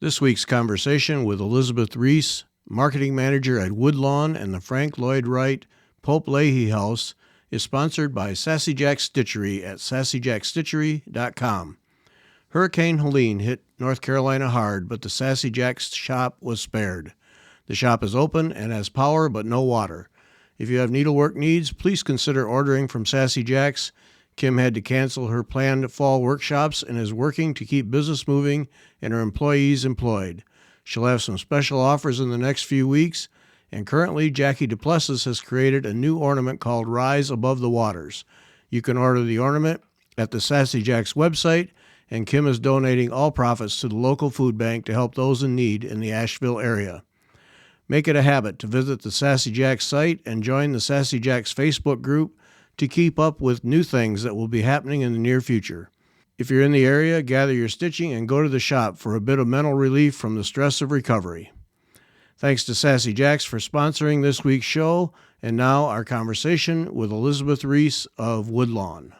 This week's conversation with Elizabeth Reese, marketing manager at Woodlawn and the Frank Lloyd Wright Pope Leahy House, is sponsored by Sassy Jack Stitchery at sassyjackstitchery.com. Hurricane Helene hit North Carolina hard, but the Sassy Jack's shop was spared. The shop is open and has power but no water. If you have needlework needs, please consider ordering from Sassy Jack's. Kim had to cancel her planned fall workshops and is working to keep business moving and her employees employed. She'll have some special offers in the next few weeks, and currently Jackie Duplessis has created a new ornament called Rise Above the Waters. You can order the ornament at the Sassy Jack's website, and Kim is donating all profits to the local food bank to help those in need in the Asheville area. Make it a habit to visit the Sassy Jack's site and join the Sassy Jack's Facebook group to keep up with new things that will be happening in the near future. If you're in the area, gather your stitching and go to the shop for a bit of mental relief from the stress of recovery. Thanks to Sassy Jack's for sponsoring this week's show, and now our conversation with Elizabeth Reese of Woodlawn.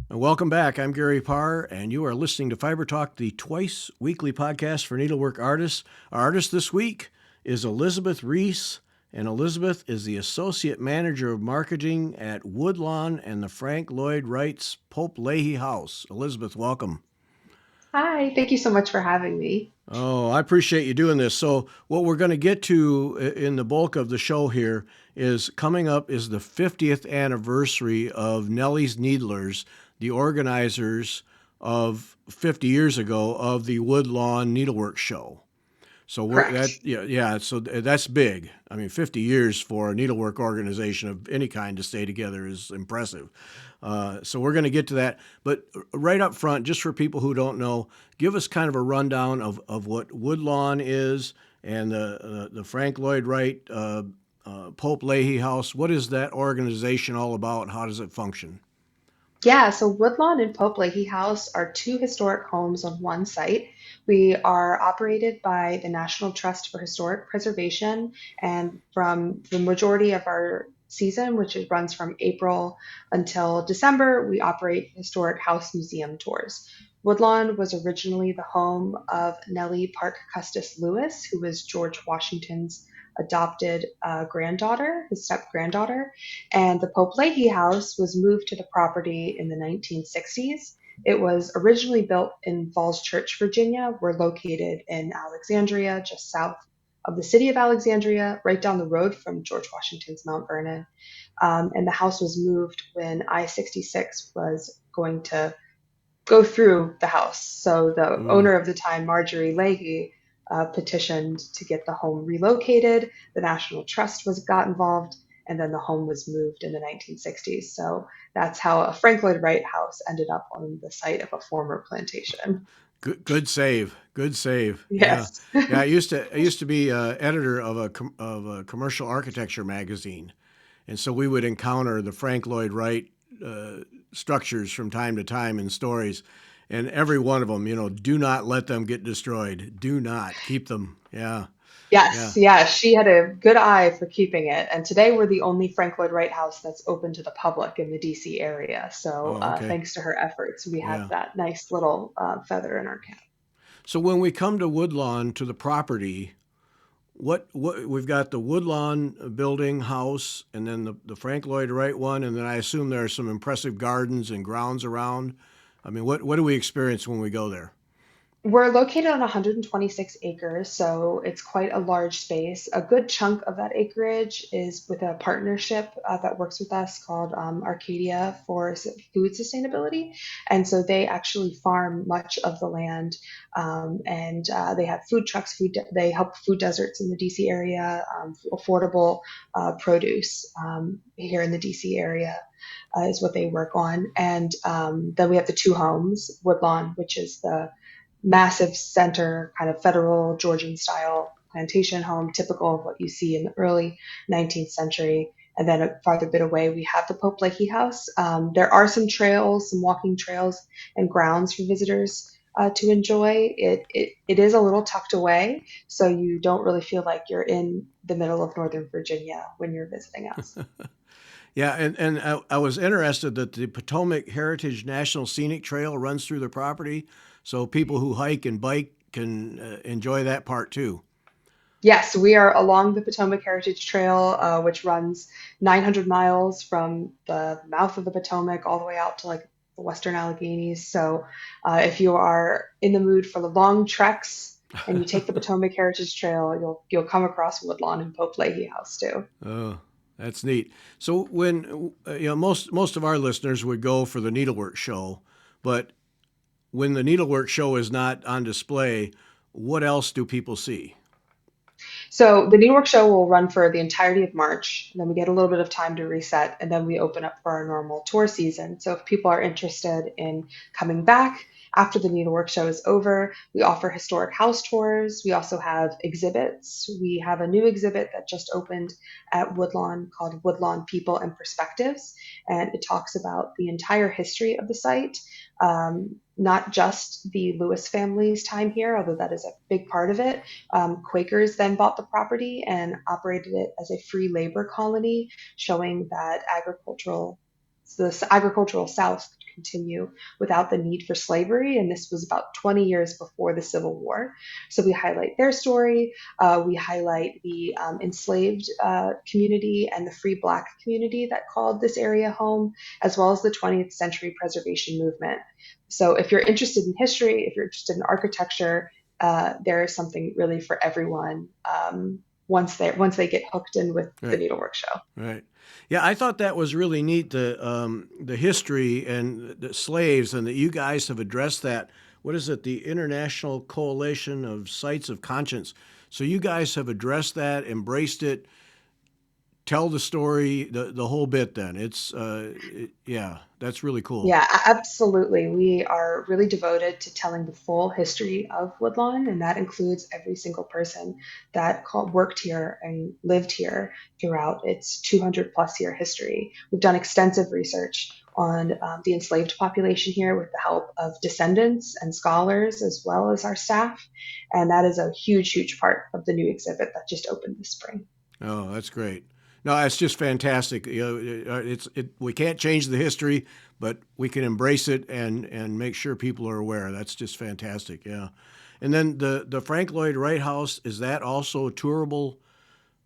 Welcome back. I'm Gary Parr, and you are listening to Fiber Talk, the twice-weekly podcast for needlework artists. Our artist this week is Elizabeth Reese, and Elizabeth is the Associate Manager of Marketing at Woodlawn and the Frank Lloyd Wright's Pope Leahy House. Elizabeth, welcome. Hi, thank you so much for having me. Oh, I appreciate you doing this. So what we're going to get to in the bulk of the show here is coming up is the 50th anniversary of Nelly's Needlers, the organizers of 50 years ago of the Woodlawn Needlework Show. So Correct. so that's big. I mean, 50 years for a needlework organization of any kind to stay together is impressive. So we're going to get to that. But right up front, just for people who don't know, give us kind of a rundown of what Woodlawn is and the Frank Lloyd Wright Pope Leahy House. What is that organization all about? How does it function? Yeah, so Woodlawn and Pope Leahy House are two historic homes on one site. We are operated by the National Trust for Historic Preservation, and from the majority of our season, which runs from April until December, we operate historic house museum tours. Woodlawn was originally the home of Nelly Park Custis Lewis, who was George Washington's adopted granddaughter, his step granddaughter. And the Pope Leahy House was moved to the property in the 1960s. It was originally built in Falls Church, Virginia. We're located in Alexandria, just south of the city of Alexandria, right down the road from George Washington's Mount Vernon. And the house was moved when I 66 was going to go through the house. So the Mm. owner of the time, Marjorie Leahy, petitioned to get the home relocated. The National Trust got involved, and then the home was moved in the 1960s. So that's how a Frank Lloyd Wright house ended up on the site of a former plantation. Good save. Good save. Yeah. Yes. Yeah, I used to be editor of a commercial architecture magazine. And so we would encounter the Frank Lloyd Wright uh, structures from time to time in stories. And every one of them, do not let them get destroyed. Do not keep them. Yeah. Yeah. Yes, yeah, she had a good eye for keeping it. And today we're the only Frank Lloyd Wright house that's open to the public in the DC area. So Oh, okay. thanks to her efforts, we have Yeah. that nice little feather in our cap. So when we come to Woodlawn to the property, what we've got the Woodlawn building house and then the Frank Lloyd Wright one, and then I assume there are some impressive gardens and grounds around. I mean, what do we experience when we go there? We're located on 126 acres, so it's quite a large space. A good chunk of that acreage is with a partnership that works with us called Arcadia for Food Sustainability. And so they actually farm much of the land, and they have food trucks. They help food deserts in the DC area, affordable produce here in the DC area. Is what they work on. And then we have the two homes, Woodlawn, which is the massive center, kind of federal Georgian style plantation home, typical of what you see in the early 19th century. And then a farther bit away, we have the Pope Blakey House. There are some trails, some walking trails and grounds for visitors to enjoy. It is a little tucked away, so you don't really feel like you're in the middle of Northern Virginia when you're visiting us. Yeah, and I was interested that the Potomac Heritage National Scenic Trail runs through the property, so people who hike and bike can enjoy that part too. Yes, we are along the Potomac Heritage Trail, which runs 900 miles from the mouth of the Potomac all the way out to like the Western Alleghenies. So, if you are in the mood for the long treks and you take the Potomac Heritage Trail, you'll come across Woodlawn and Pope Leahy House too. Oh, that's neat. So when most of our listeners would go for the needlework show, but when the needlework show is not on display, what else do people see? So the Needlework show will run for the entirety of March. And then we get a little bit of time to reset, and then we open up for our normal tour season. So if people are interested in coming back after the Needlework show is over, we offer historic house tours. We also have exhibits. We have a new exhibit that just opened at Woodlawn called Woodlawn People and Perspectives, and it talks about the entire history of the site. Not just the Lewis family's time here, although that is a big part of it. Quakers then bought the property and operated it as a free labor colony, showing that the agricultural South could continue without the need for slavery. And this was about 20 years before the Civil War. So we highlight their story. We highlight the enslaved community and the free Black community that called this area home, as well as the 20th century preservation movement. So if you're interested in history, if you're interested in architecture, there is something really for everyone once they get hooked in with the Right. needlework show. Right. Yeah, I thought that was really neat, the history and the slaves, and that you guys have addressed that. What is it? The International Coalition of Sites of Conscience. So you guys have addressed that, embraced it, tell the story, the whole bit. Then yeah, that's really cool. Yeah, absolutely. We are really devoted to telling the full history of Woodlawn, and that includes every single person that worked here and lived here throughout its 200 plus year history. We've done extensive research on the enslaved population here with the help of descendants and scholars, as well as our staff. And that is a huge, huge part of the new exhibit that just opened this spring. Oh, that's great. No, it's just fantastic. We can't change the history, but we can embrace it and make sure people are aware. That's just fantastic. Yeah. And then the Frank Lloyd Wright House, is that also a tourable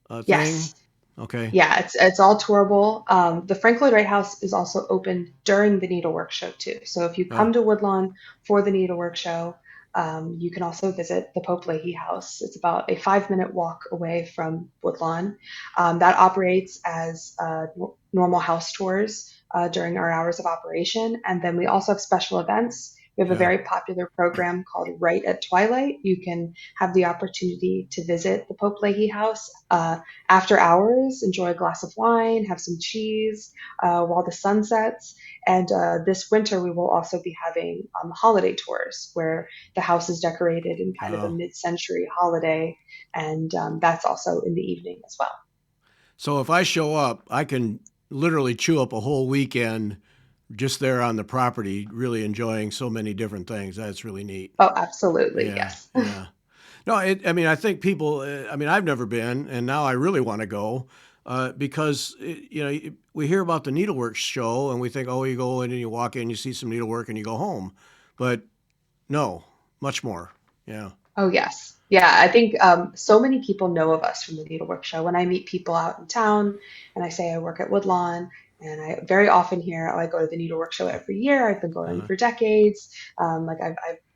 thing? Yes. Okay. Yeah, it's all tourable. The Frank Lloyd Wright House is also open during the Needlework Show too. So if you Oh, come to Woodlawn for the Needlework Show, you can also visit the Pope Leahy House. It's about a 5 minute walk away from Woodlawn. That operates as normal house tours during our hours of operation, and then we also have special events. We have a yeah. very popular program called Right at Twilight. You can have the opportunity to visit the Pope Leahy House after hours, enjoy a glass of wine, have some cheese while the sun sets. And this winter, we will also be having holiday tours where the house is decorated in kind of a Oh. mid century holiday. And that's also in the evening as well. So if I show up, I can literally chew up a whole weekend just there on the property, really enjoying so many different things. That's really neat. Oh, absolutely. Yeah, Yes. yeah. No, I mean, I think people. I mean, I've never been, and now I really want to go because we hear about the needlework show, and we think, oh, you go in and you walk in, you see some needlework, and you go home. But no, much more. Yeah. Oh, yes. Yeah, I think so many people know of us from the Needlework Show. When I meet people out in town and I say I work at Woodlawn, and I very often hear, oh, I go to the Needlework Show every year. I've been going Uh, for decades. Like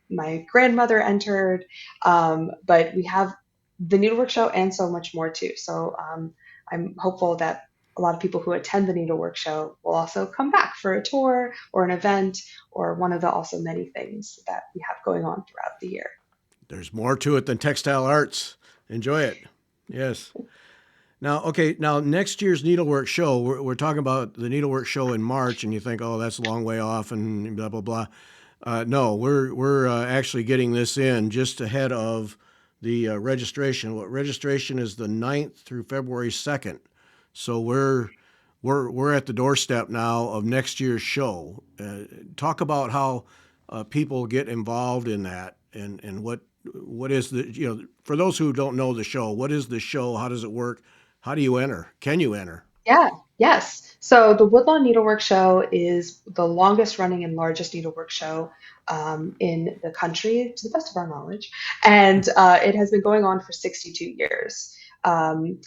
my grandmother entered, but we have the Needlework Show and so much more too. So I'm hopeful that a lot of people who attend the Needlework Show will also come back for a tour or an event or one of the also many things that we have going on throughout the year. there's more to it than textile arts. Enjoy it. Yes. Now, okay, now next year's needlework show, we're talking about the needlework show in March, and you think, oh, that's a long way off and blah, blah, blah. No, we're actually getting this in just ahead of the registration. What registration is the 9th through February 2nd. So we're at the doorstep now of next year's show. Talk about how people get involved in that, and what is the, for those who don't know the show, what is the show? How does it work? How do you enter? Can you enter? Yeah, yes. So the Woodlawn Needlework Show is the longest running and largest needlework show in the country, to the best of our knowledge. And it has been going on for 62 years. Um,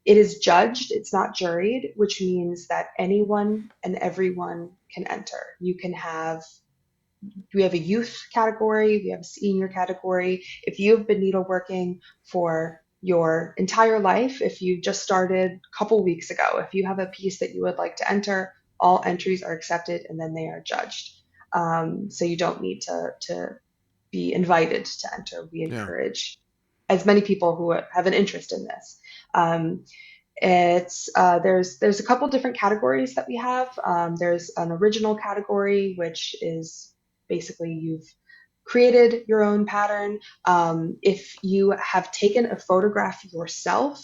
it is judged, it's not juried, which means that anyone and everyone can enter. You can have we have a youth category, we have a senior category. If you've been needleworking for your entire life, if you just started a couple weeks ago, if you have a piece that you would like to enter, all entries are accepted and then they are judged. So you don't need to be invited to enter. We Yeah. encourage as many people who have an interest in this. Um, it's there's a couple different categories that we have. There's an original category, which is basically you've created your own pattern. If you have taken a photograph yourself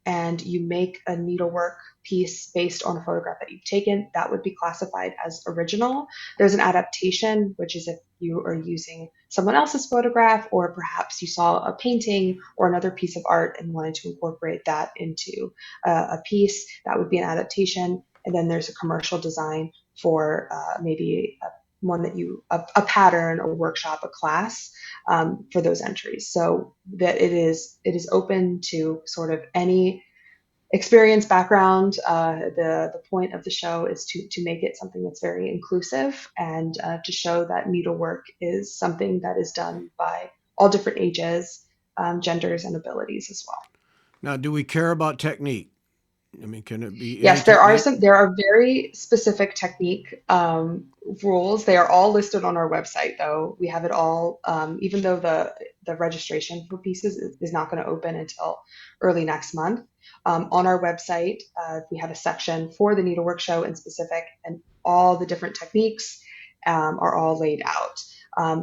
and you make a needlework piece based on a photograph that you've taken, that would be classified as original. There's an adaptation, which is if you are using someone else's photograph, or perhaps you saw a painting or another piece of art and wanted to incorporate that into a piece, that would be an adaptation. And then there's a commercial design for maybe one that a pattern, a workshop, a class for those entries. So that it is open to sort of any experience background. The point of the show is to make it something that's very inclusive and to show that needlework is something that is done by all different ages, genders, and abilities as well. Now, do we care about technique? I mean, can it be any Yes, there are technique? some. There are very specific technique rules. They are all listed on our website, though. We have it all. Even though the registration for pieces is not going to open until early next month. On our website, we have a section for the needlework show in specific, and all the different techniques are all laid out.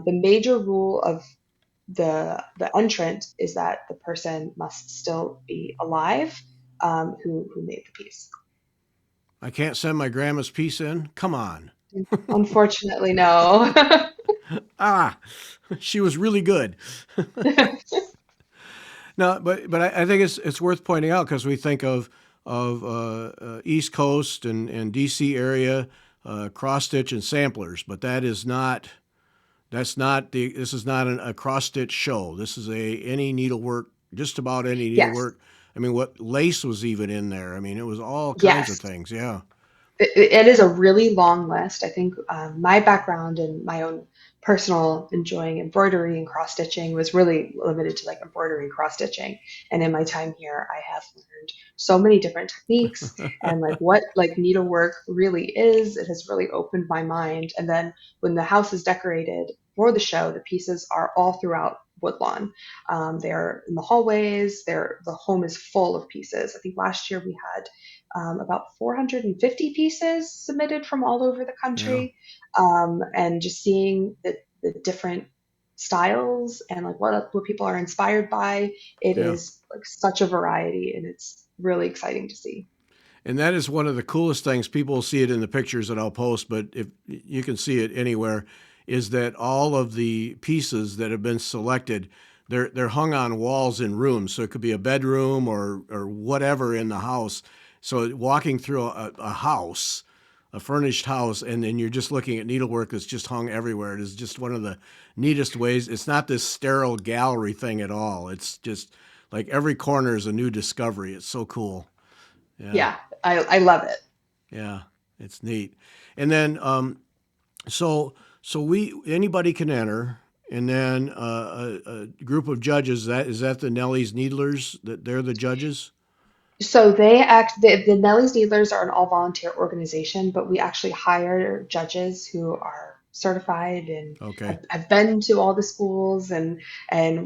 The major rule of the entrant is that the person must still be alive who made the piece. I can't send my grandma's piece in? Come on. Unfortunately, no. Ah, she was really good. No, but I think it's worth pointing out because we think of East Coast and DC area cross stitch and samplers, but this is not a cross stitch show. This is a any needlework, just about any Yes, needlework. I mean, what lace was even in there? I mean, it was all kinds of yes. things. Yeah, It is a really long list. I think my background and my own personal enjoying embroidery and cross stitching was really limited to like embroidery and cross stitching. And in my time here, I have learned so many different techniques and like what like needlework really is. It has really opened my mind. And then when the house is decorated for the show, the pieces are all throughout Woodlawn. They're in the hallways. The home is full of pieces. I think last year we had about 450 pieces submitted from all over the yeah, country, and just seeing the different styles and like what people are inspired by. It yeah. is like such a variety, and it's really exciting to see. And that is one of the coolest things. People will see it in the pictures that I'll post, but if you can see it anywhere, is that all of the pieces that have been selected, they're hung on walls in rooms. So it could be a bedroom or whatever in the house. So walking through a house, a furnished house, and then you're just looking at needlework that's just hung everywhere. It is just one of the neatest ways. It's not this sterile gallery thing at all. It's just like every corner is a new discovery. It's so cool. Yeah. Yeah, I love it. Yeah, it's neat. And then so we anybody can enter, and then a group of judges. That is that the Nelly's Needlers that they're the judges. So they act, the Nelly's Needlers are an all volunteer organization, but we actually hire judges who are certified and Okay. have been to all the schools and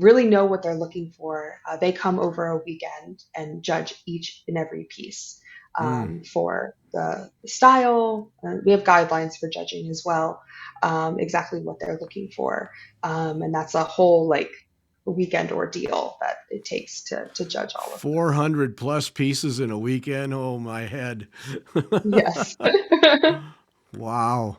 really know what they're looking for. They come over a weekend and judge each and every piece. Mm. for the style. We have guidelines for judging as well, exactly what they're looking for. And that's a whole like weekend ordeal that it takes to judge all of them. 400 plus pieces in a weekend. Oh, my head. Yes. Wow.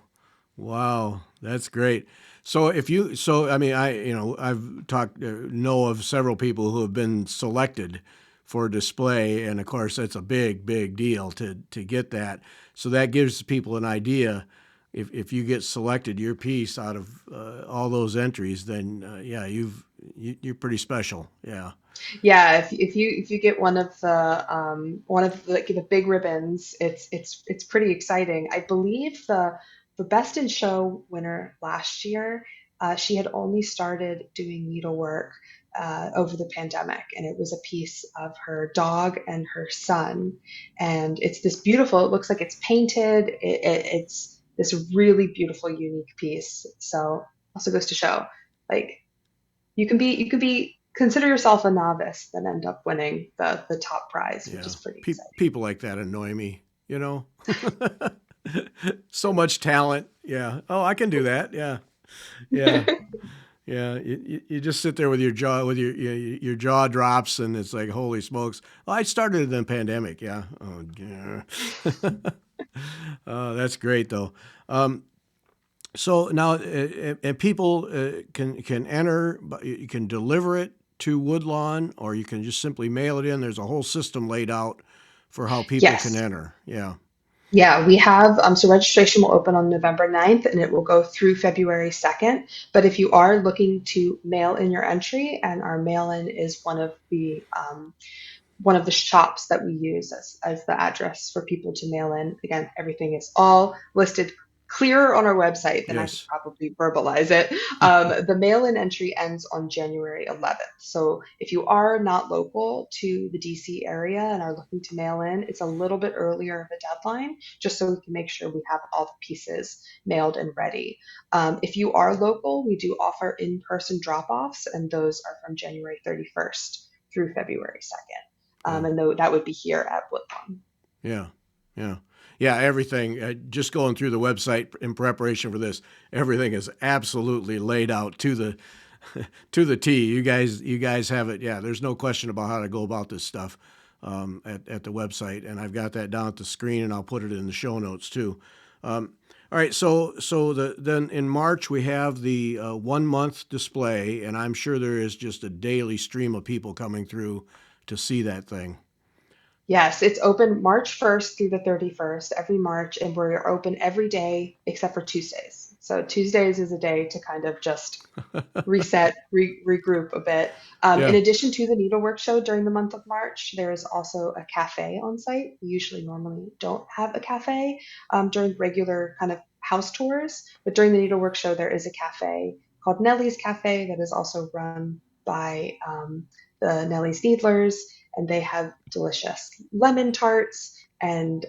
Wow. That's great. So if you, so I mean, I've talked, know of several people who have been selected for display, and of course, that's a big, big deal to get that. So that gives people an idea. If you get selected, your piece out of all those entries, then yeah, you're pretty special. Yeah. Yeah, if you get one of the, like, the big ribbons, it's pretty exciting. I believe the Best in Show winner last year, she had only started doing needlework over the pandemic, and it was a piece of her dog and her son, and it's this beautiful. It looks like it's painted. It's this really beautiful, unique piece. So also goes to show, like, you can be consider yourself a novice, then end up winning the top prize, which Yeah. is pretty exciting. People like that annoy me, you know? So much talent. Yeah. Oh, I can do that. Yeah. Yeah. Yeah. You just sit there with your jaw, with your jaw drops, and it's like, holy smokes. Oh, I started in the pandemic. Yeah. Oh, yeah. That's great, though. Um, so now, and people can enter, but you can deliver it to Woodlawn, or you can just simply mail it in. There's a whole system laid out for how people can Yes. enter. Yeah. Yeah, we have, so registration will open on November 9th and it will go through February 2nd. But if you are looking to mail in your entry, and our mail in is one of the shops that we use as the address for people to mail in. Again, everything is all listed clearer on our website than I could Yes. probably verbalize it. The mail in entry ends on January 11th. So if you are not local to the DC area and are looking to mail in, it's a little bit earlier of a deadline, just so we can make sure we have all the pieces mailed and ready. If you are local, we do offer in person drop offs, and those are from January 31st through February 2nd. Oh, And though that would be here at Woodlawn. yeah. Yeah. Yeah. Everything, just going through the website in preparation for this, everything is absolutely laid out to the, to the T. You guys have it. Yeah. There's no question about how to go about this stuff at the website. And I've got that down at the screen, and I'll put it in the show notes too. All right, then in March we have the 1 month display, and I'm sure there is just a daily stream of people coming through to see that thing. Yes, it's open March 1st through the 31st every March, and we're open every day except for Tuesdays. So Tuesdays is a day to kind of just reset, regroup a bit. In Yeah. addition to the needlework show during the month of March, there is also a cafe on site. We usually normally don't have a cafe during regular kind of house tours, but during the needlework show, there is a cafe called Nelly's Cafe that is also run by the Nelly's Needlers, and they have delicious lemon tarts and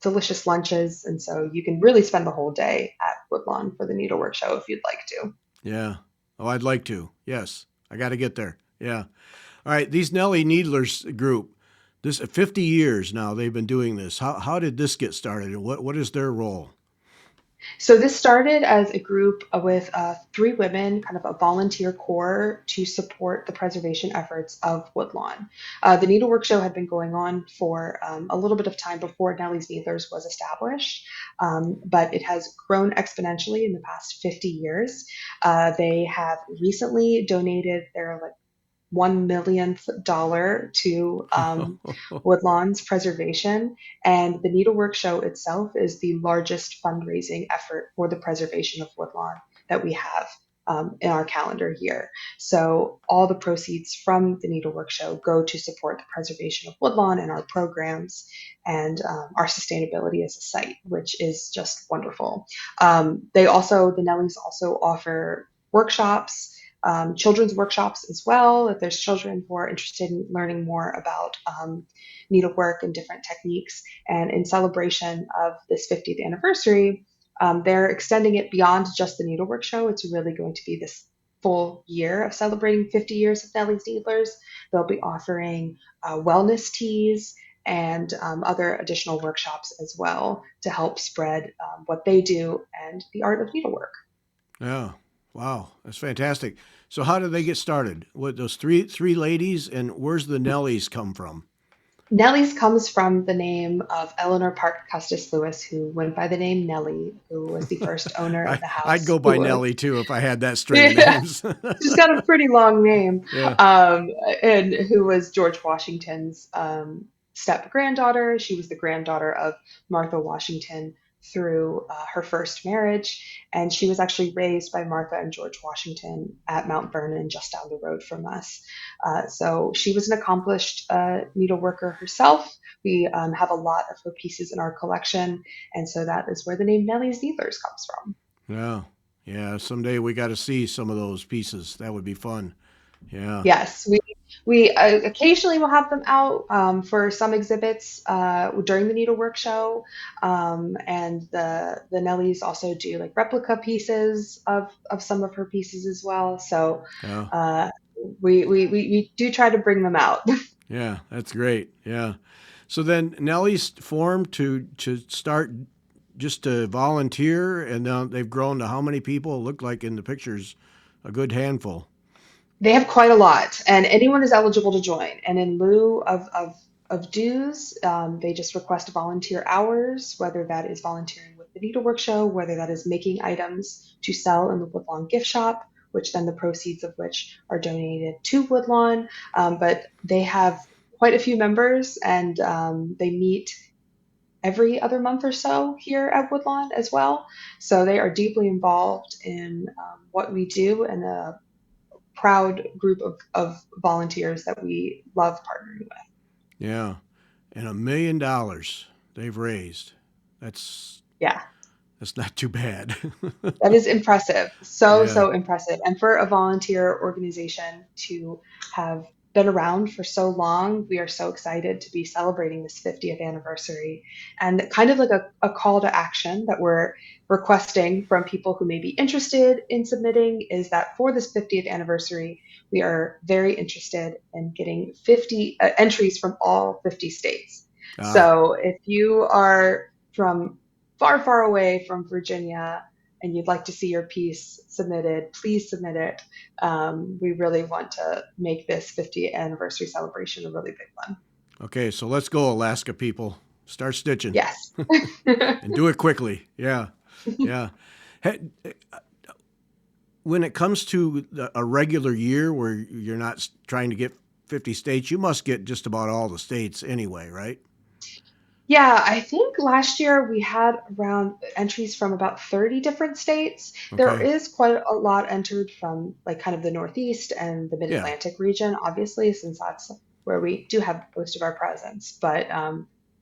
delicious lunches. And so you can really spend the whole day at Woodlawn for the needlework show if you'd like to. Yeah. Oh, I'd like to. Yes. I got to get there. Yeah. All right. These Nelly Needlers group, this 50 years now they've been doing this. How did this get started, and what is their role? So this started as a group with three women, kind of a volunteer core to support the preservation efforts of Woodlawn. The Needlework Show had been going on for a little bit of time before Nelly's Needlers was established, but it has grown exponentially in the past 50 years. They have recently donated their like $1 millionth to Woodlawn's preservation. And the Needlework Show itself is the largest fundraising effort for the preservation of Woodlawn that we have in our calendar year. So all the proceeds from the Needlework Show go to support the preservation of Woodlawn and our programs and our sustainability as a site, which is just wonderful. The Nellies also offer workshops, children's workshops as well. If there's children who are interested in learning more about needlework and different techniques, and in celebration of this 50th anniversary, they're extending it beyond just the needlework show. It's really going to be this full year of celebrating 50 years of Nelly's Needlers. They'll be offering wellness teas and other additional workshops as well to help spread what they do and the art of needlework. Yeah. Wow. That's fantastic. So how did they get started? What those three ladies, and where's the Nellies come from? Nelly's comes from the name of Eleanor Park Custis Lewis, who went by the name Nelly, who was the first owner of the I'd house. go by Nellie too if I had that string of Yeah, names. she's got a pretty long name, Yeah. um, and who was George Washington's step granddaughter. She was the granddaughter of Martha Washington through her first marriage, and she was actually raised by Martha and George Washington at Mount Vernon, just down the road from us. So she was an accomplished needleworker herself. We have a lot of her pieces in our collection, and so that is where the name Nelly's Needlers comes from. Yeah. Yeah. Someday we got to see some of those pieces. That would be fun. Yeah. Yes, we occasionally will have them out for some exhibits during the Needlework show, and the Nellies also do like replica pieces of some of her pieces as well. So Yeah. uh, we do try to bring them out. Yeah. That's great. Yeah. So then Nellie's formed to start just to volunteer, and now they've grown to how many people? It looked like in the pictures, a good handful. They have quite a lot, and anyone is eligible to join. And in lieu of dues, they just request volunteer hours, whether that is volunteering with the Needlework Show, whether that is making items to sell in the Woodlawn gift shop, which then the proceeds of which are donated to Woodlawn. But they have quite a few members, and they meet every other month or so here at Woodlawn as well. So they are deeply involved in what we do and proud group of volunteers that we love partnering with. Yeah. And $1 million they've raised. That's Yeah, that's not too bad. that is impressive. So, Yeah. so impressive. And for a volunteer organization to have been around for so long, we are so excited to be celebrating this 50th anniversary. And kind of like a call to action that we're requesting from people who may be interested in submitting is that for this 50th anniversary, we are very interested in getting 50 entries from all 50 states. Ah. So if you are from far, far away from Virginia and you'd like to see your piece submitted, please submit it. We really want to make this 50th anniversary celebration a really big one. Okay, so let's go, Alaska people. Start stitching Yes. and do it quickly. Yeah. Yeah. Hey, when it comes to a regular year where you're not trying to get 50 states, you must get just about all the states anyway, right? Yeah, I think last year we had around entries from about 30 different states. There Okay. is quite a lot entered from like kind of the Northeast and the Yeah. Mid-Atlantic region, obviously, since that's where we do have most of our presence. But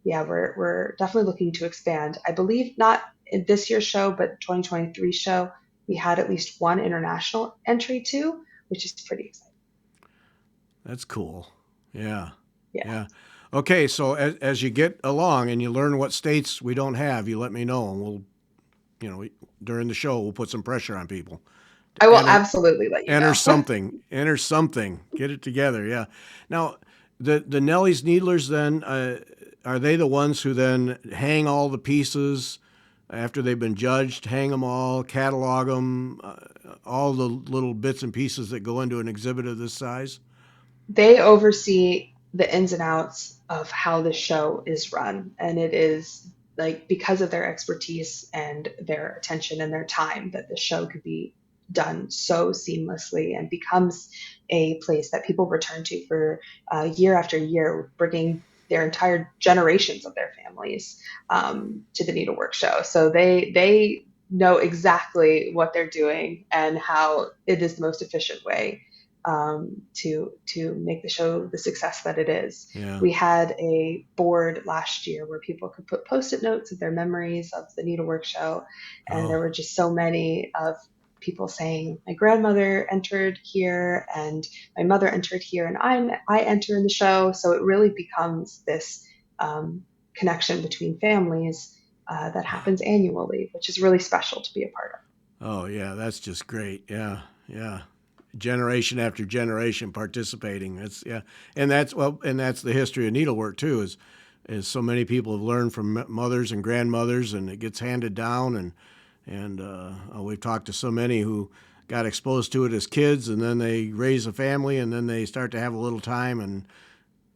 yeah, we're definitely looking to expand. I believe not in this year's show, but 2023 show, we had at least one international entry too, which is pretty exciting. That's cool. Yeah. Yeah. Yeah. Okay, so as you get along and you learn what states we don't have, you let me know, and we'll, during the show, we'll put some pressure on people to I will enter absolutely let you know. enter something, get it together. Yeah. Now, the Nelly's Needlers then, are they the ones who then hang all the pieces after they've been judged, hang them all, catalog them, all the little bits and pieces that go into an exhibit of this size? They oversee the ins and outs of how the show is run. And it is like because of their expertise and their attention and their time that the show could be done so seamlessly and becomes a place that people return to for year after year, bringing their entire generations of their families to the Needlework show. So they know exactly what they're doing and how it is the most efficient way to make the show the success that it is. Yeah. We had a board last year where people could put post-it notes of their memories of the Needlework show, and there Oh. were just so many of people saying, "My grandmother entered here, and my mother entered here, and I enter in the show." So it really becomes this connection between families that happens annually, which is really special to be a part of. Oh yeah, that's just great. Yeah. Yeah. Generation after generation participating. That's yeah, and that's the history of needlework too. Is as so many people have learned from mothers and grandmothers, and it gets handed down. And we've talked to so many who got exposed to it as kids, and then they raise a family, and then they start to have a little time, and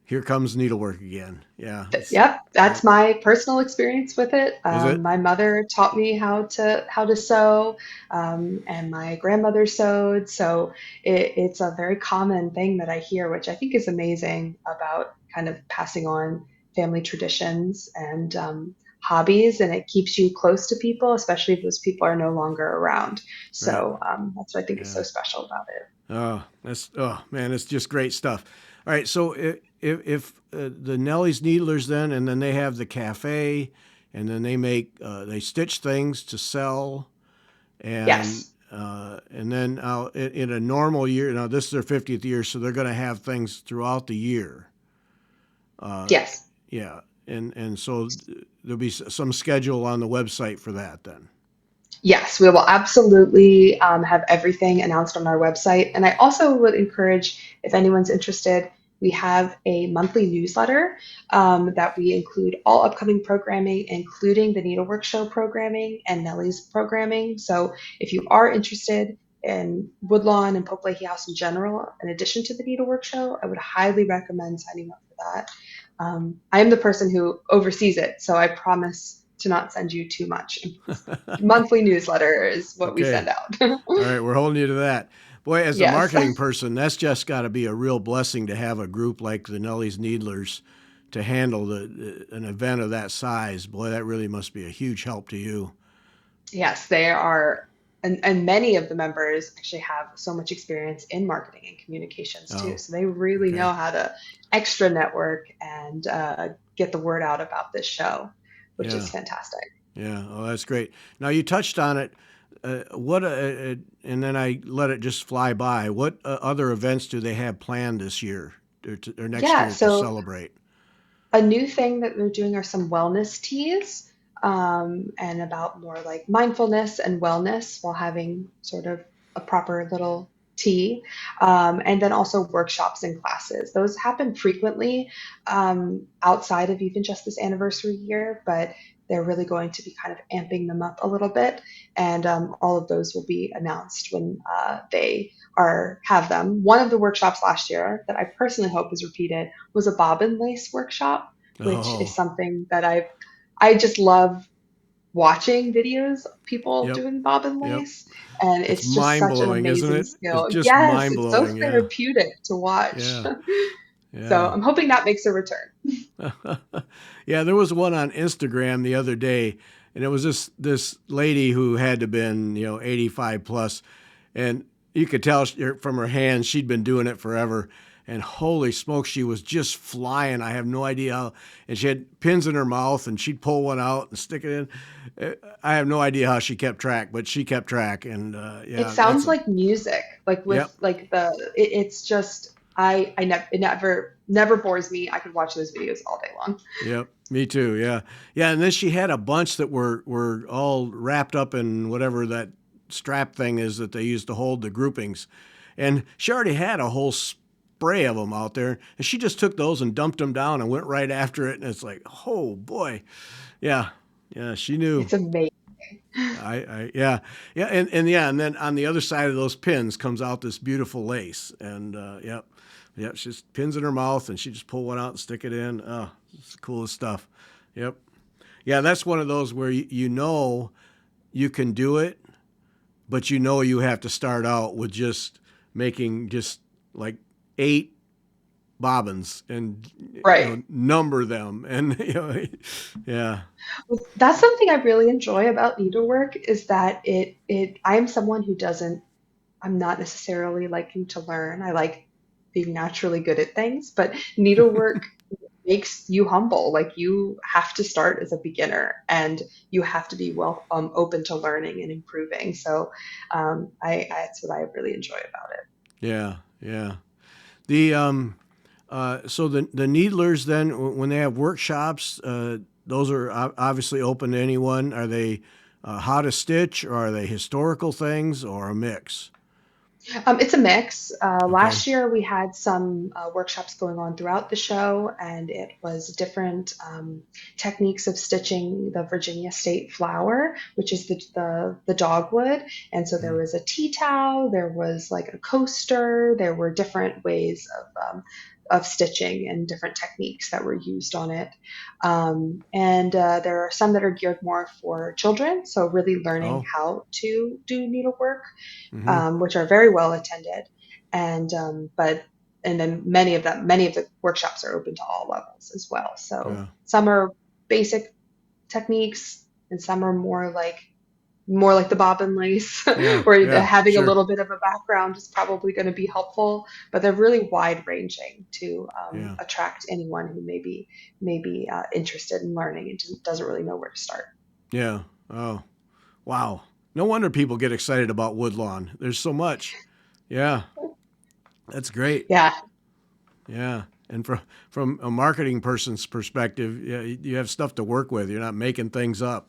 here comes needlework again. Yeah, Yep, yep. that's my personal experience with it. Is it My mother taught me how to sew, and my grandmother sewed. So it's a very common thing that I hear, which I think is amazing about kind of passing on family traditions and hobbies, and it keeps you close to people, especially if those people are no longer around. right? So that's what I think is so Yeah. special about it. Oh man, it's just great stuff. All right, so if the Nelly's Needlers and then they have the cafe, and then they make they stitch things to sell, Yes, and then in a normal year, now this is their 50th year, so they're going to have things throughout the year. Uh, yes. yeah, and so there'll be some schedule on the website for that then. Yes, we will absolutely have everything announced on our website. And I also would encourage, if anyone's interested, we have a monthly newsletter that we include all upcoming programming, including the Needlework Show programming and Nelly's programming. So if you are interested in Woodlawn and Pope Leahy House in general, in addition to the Needlework Show, I would highly recommend signing up for that. I am the person who oversees it, so I promise to not send you too much. Monthly newsletter is what we Okay. send out. All right, we're holding you to that. Boy, as a Yes. marketing person, that's just got to be a real blessing to have a group like the Nelly's Needlers to handle an event of that size. Boy, that really must be a huge help to you. Yes, they are, and many of the members actually have so much experience in marketing and communications too. Oh, So they really okay. know how to extra network and get the word out about this show, which is Yeah, fantastic. yeah. Oh, that's great. Now you touched on it. And then I let it just fly by. What other events do they have planned this year or next Yeah, year to so celebrate? a new thing that they're doing are some wellness teas, and about more like mindfulness and wellness while having sort of a proper little tea. And then also workshops and classes. Those happen frequently outside of even just this anniversary year, but they're really going to be kind of amping them up a little bit. And all of those will be announced when they are have them. One of the workshops last year that I personally hope is repeated was a bobbin lace workshop, which is Oh, something that I just love watching videos of people yep, doing bobbin yep. lace, and It's it's just mind such an blowing, isn't amazing it? It's skill. just Yes, mind it's so blowing. Yeah, therapeutic to watch. yeah, So yeah. I'm hoping that makes a return. Yeah, there was one on Instagram the other day, and it was this lady who had to been 85 plus, and you could tell from her hands she'd been doing it forever. And holy smoke, she was just flying. I have no idea how. And she had pins in her mouth, and she'd pull one out and stick it in. I have no idea how she kept track, but she kept track. And It yeah, that's sounds a like music, like yep, with like it's just it never bores me. I could watch those videos all day long. yep. Me too. Yeah, yeah. And then she had a bunch that were all wrapped up in whatever that strap thing is that they use to hold the groupings, and she already had a whole spray of them out there, and she just took those and dumped them down and went right after it. And it's like, oh boy, yeah, yeah. She knew. It's amazing. Yeah, yeah, and yeah, and then on the other side of those pins comes out this beautiful lace, and yep, yep, she's pins in her mouth, and she just pull one out and stick it in. Oh, it's the coolest stuff. Yep, yeah, that's one of those where you know you can do it, but you know you have to start out with just making just like 8 bobbins and Right. number them and yeah. That's something I really enjoy about needlework is that I'm someone who doesn't I'm not necessarily liking to learn. I like being naturally good at things, but needlework makes you humble. Like you have to start as a beginner and you have to be well open to learning and improving. So that's what I really enjoy about it. Yeah, yeah. The so the needlers then when they have workshops, those are obviously open to anyone. Are they how to stitch, or are they historical things, or a mix? It's a mix. Okay. Last year we had some workshops going on throughout the show, and it was different techniques of stitching the Virginia State flower, which is the dogwood. And so there Mm. was a tea towel, there was like a coaster, there were different ways of stitching and different techniques that were used on it. And there are some that are geared more for children, so really learning Oh. how to do needlework, Mm-hmm. which are very well attended. And but and then many of the workshops are open to all levels as well. So Yeah. some are basic techniques, and some are more like the bob and lace, Yeah. where Yeah. having a Sure. little bit of a background is probably going to be helpful. But they're really wide ranging to Yeah. attract anyone who may be interested in learning and doesn't really know where to start. Yeah. Oh. Wow. No wonder people get excited about Woodlawn. There's so much. Yeah. That's great. Yeah. Yeah. And from a marketing person's perspective, yeah, you have stuff to work with. You're not making things up.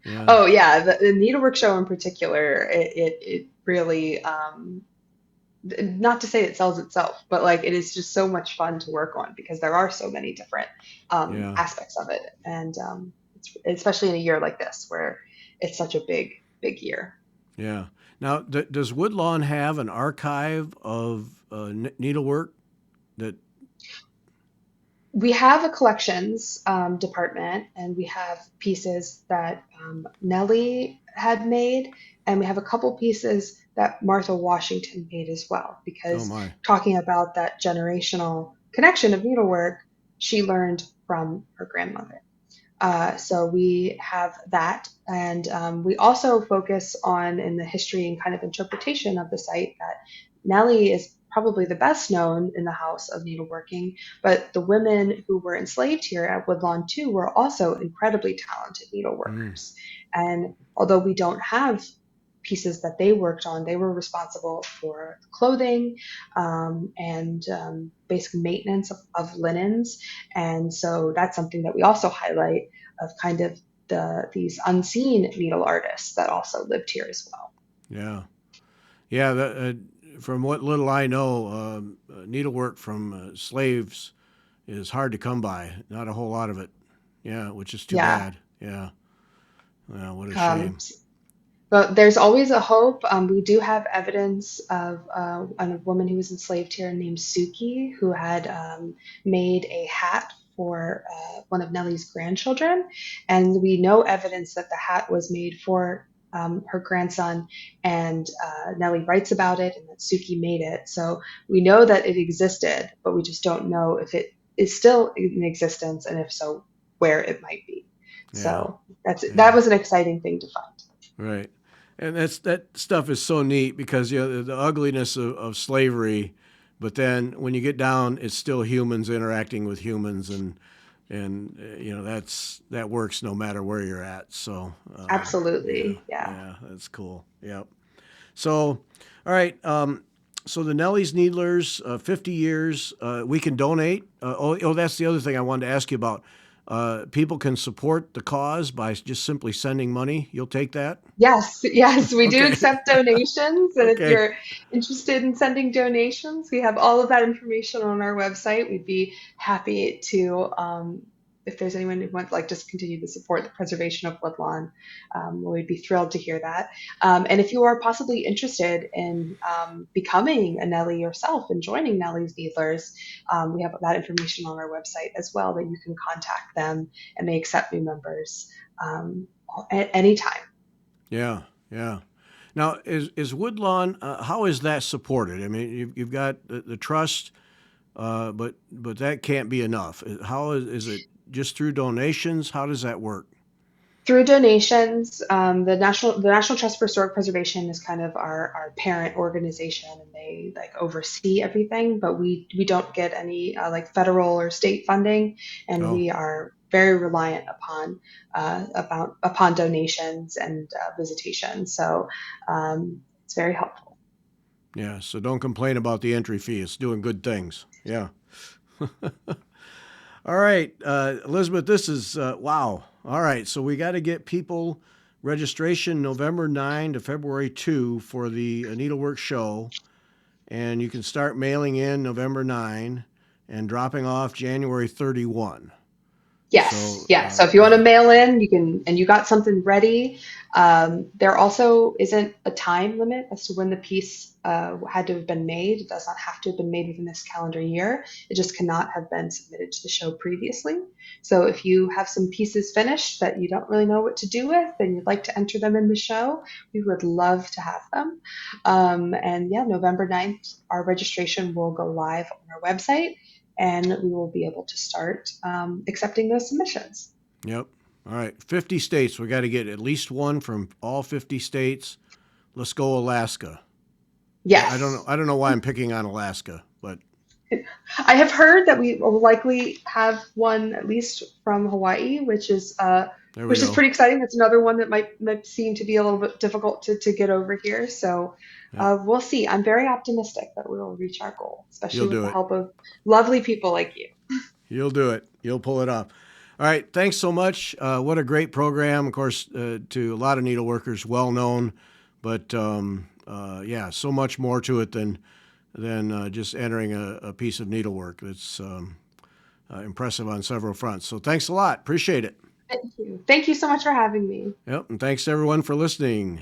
Yeah. Oh yeah, the needlework show in particular, it really not to say it sells itself, but like it is just so much fun to work on because there are so many different Yeah. aspects of it, and especially in a year like this where it's such a big year. Yeah. Now, does Woodlawn have an archive of needlework that? We have a collections department, and we have pieces that Nelly had made, and we have a couple pieces that Martha Washington made as well. Oh Because my. talking about that generational connection of needlework, she learned from her grandmother. So we have that, and we also focus on in the history and kind of interpretation of the site that Nellie is probably the best known in the house of needleworking, but the women who were enslaved here at Woodlawn too were also incredibly talented Mm. needleworkers. And although we don't have pieces that they worked on, they were responsible for clothing and basic maintenance of linens. And so that's something that we also highlight of kind of these unseen needle artists that also lived here as well. Yeah. Yeah. From what little I know, needlework from slaves is hard to come by. Not a whole lot of it. Yeah, which is too Yeah. bad. Yeah. Yeah. What a Um, shame. but there's always a hope. We do have evidence of a woman who was enslaved here named Suki, who had made a hat for one of Nellie's grandchildren. And we know evidence that the hat was made for her grandson, and Nellie writes about it and that Suki made it. So we know that it existed, but we just don't know if it is still in existence, and if so, where it might be. Yeah. So that Yeah. was an exciting thing to find. Right. And that stuff is so neat because the ugliness of slavery, but then when you get down, it's still humans interacting with humans, and that works no matter where you're at. So yeah, Absolutely. Yeah. yeah, that's cool. Yep. So, all right. So the Nelly's Needlers, 50 years. We can donate. That's the other thing I wanted to ask you about. People can support the cause by just simply sending money. You'll take that? Yes, yes, we do Okay. accept donations. And if Okay. you're interested in sending donations, we have all of that information on our website. We'd be happy to, if there's anyone who would like just continue to support the preservation of Woodlawn, we'd be thrilled to hear that. And if you are possibly interested in becoming a Nelly yourself and joining Nelly's Needlers, we have that information on our website as well that you can contact them, and they accept new members at any time. Yeah. Yeah. Now, is Woodlawn? How is that supported? I mean, you've got the trust, but that can't be enough. How is it just through donations? How does that work? Through donations, the National Trust for Historic Preservation is kind of our parent organization, and they like oversee everything. But we don't get any like federal or state funding, and Oh, we are very reliant upon donations and visitation. So it's very helpful. yeah. So don't complain about the entry fee. It's doing good things. Yeah. All right, Elizabeth. This is wow. All right. So we got to get people registration November 9 to February 2 for the Needlework show, and you can start mailing in November 9 and dropping off January 31. Yes, So, yeah. So if you want to mail in, you can, and you got something ready. There also isn't a time limit as to when the piece had to have been made. It does not have to have been made within this calendar year. It just cannot have been submitted to the show previously. So if you have some pieces finished that you don't really know what to do with and you'd like to enter them in the show, we would love to have them. And yeah, November 9th, our registration will go live on our website and we will be able to start accepting those submissions. yep. All right, 50 states. We got to get at least one from all 50 states. Let's go Alaska. I don't know. Yes. I don't know why I'm picking on Alaska, but I have heard that we will likely have one at least from Hawaii, there we which is go. pretty exciting. That's another one that might seem to be a little bit difficult to get over here. So Yep, we'll see. I'm very optimistic that we will reach our goal, you'll especially with do the it. help of lovely people like you. You'll do it. You'll pull it off. All right. Thanks so much. What a great program. Of course, to a lot of needleworkers, well known, but yeah, so much more to it than just entering a piece of needlework. It's impressive on several fronts. So thanks a lot. Appreciate it. Thank you. Thank you so much for having me. Yep. And thanks to everyone for listening.